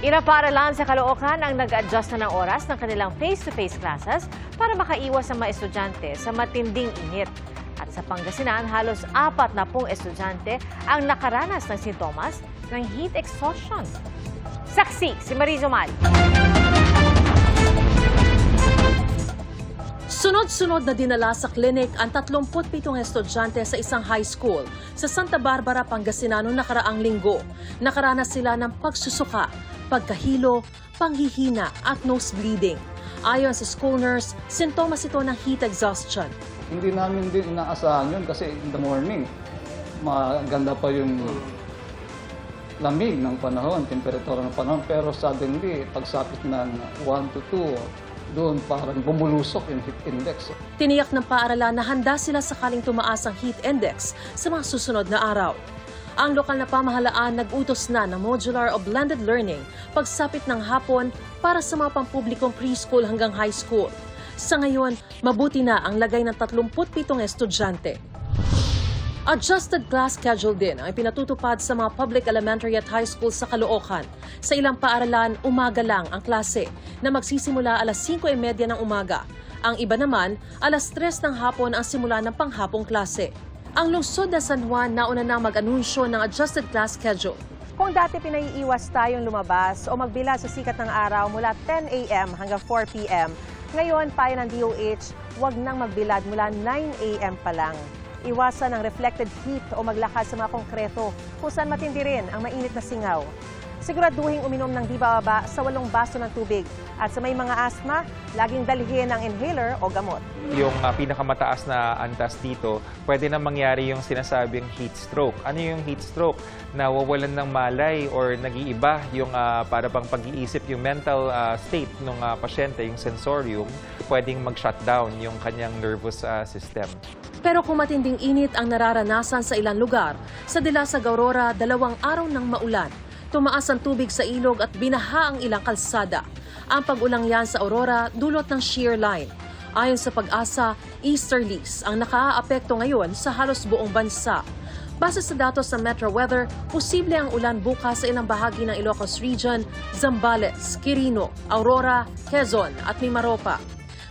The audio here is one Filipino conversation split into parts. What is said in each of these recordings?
Inapaaralan sa Caloocan ang nag-adjust na ng oras ng kanilang face-to-face classes para makaiwas ang mga estudyante sa matinding init. At sa Pangasinan, halos 40 estudyante ang nakaranas ng sintomas ng heat exhaustion. Saksi si Marizo Mal. Sunod-sunod na dinala sa klinik ang 37 estudyante sa isang high school sa Santa Barbara, Pangasinan noong nakaraang linggo. Nakaranas sila ng pagsusuka, pagkahilo, panghihina at nose bleeding. Ayon sa school nurse, sintomas ito ng heat exhaustion. Hindi namin din inaasahan yun kasi in the morning, maganda pa yung lamig ng panahon, temperatura ng panahon. Pero suddenly, pagsapit ng 1 to 2, doon parang bumulusok yung heat index. Tiniyak ng paaralan na handa sila sakaling tumaas ang heat index sa mga susunod na araw. Ang lokal na pamahalaan nag-utos na ng modular o blended learning pagsapit ng hapon para sa mga pampublikong preschool hanggang high school. Sa ngayon, mabuti na ang lagay ng 37 estudyante. Adjusted class schedule din ang pinatutupad sa mga public elementary at high school sa Caloocan. Sa ilang paaralan, umaga lang ang klase na magsisimula alas 5:30 ng umaga. Ang iba naman, alas 3 ng hapon ang simula ng panghapong klase. Ang lungsod na San Juan nauna nang mag-anunsyo ng adjusted class schedule. Kung dati pinaiiwas tayong lumabas o magbilad sa sikat ng araw mula 10 a.m. hanggang 4 p.m., ngayon payo ng DOH, huwag nang magbilad mula 9 a.m. pa lang. Iwasan ang reflected heat o maglakad sa mga konkreto kung saan matindi rin ang mainit na singaw. Siguraduhin uminom ng di bababa sa 8 baso ng tubig. At sa may mga asthma, laging dalhin ang inhaler o gamot. Yung pinakamataas na antas dito, pwede na mangyari yung sinasabing heat stroke. Ano yung heat stroke? Nawawalan ng malay or nag-iiba yung para bang pag-iisip, yung mental state ng pasyente, yung sensorium, pwedeng mag-shutdown yung kanyang nervous system. Pero kung matinding init ang nararanasan sa ilang lugar, sa Dilasag, Aurora, 2 araw ng maulan. Tumaas ang tubig sa ilog at binaha ang ilang kalsada. Ang pag-ulang yan sa Aurora dulot ng shear line. Ayon sa Pag-asa, easterlies ang nakaaapekto ngayon sa halos buong bansa. Base sa datos ng Metro Weather, posible ang ulan bukas sa ilang bahagi ng Ilocos Region, Zambales, Quirino, Aurora, Quezon at Mimaropa.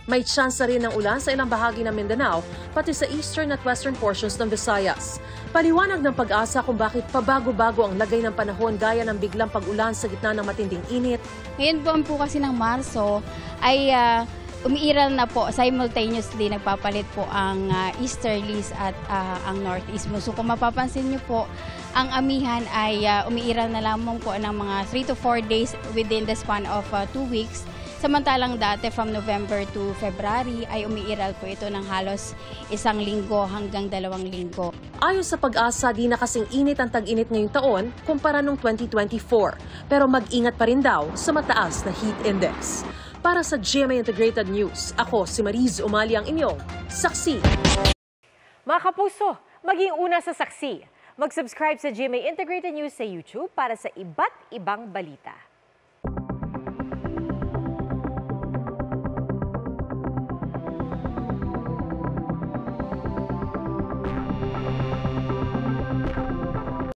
May tsansa rin ng ulan sa ilang bahagi ng Mindanao, pati sa eastern at western portions ng Visayas. Paliwanag ng Pag-asa kung bakit pabago-bago ang lagay ng panahon gaya ng biglang pag-ulan sa gitna ng matinding init. Ngayon po kasi ng Marso ay umiiral na po, simultaneously nagpapalit po ang easterlies at ang northeast. So kung mapapansin niyo po, ang amihan ay umiiral na lamang po ng mga 3 to 4 days within the span of 2 weeks. Samantalang dati from November to February ay umiiral po ito ng halos 1 linggo hanggang 2 linggo. Ayon sa Pag-asa, di na kasing init ang tag-init ngayong taon kumpara noong 2024. Pero mag-ingat pa rin daw sa mataas na heat index. Para sa GMA Integrated News, ako si Mariz Umali ang inyong saksi. Mga kapuso, maging una sa saksi. Mag-subscribe sa GMA Integrated News sa YouTube para sa iba't ibang balita.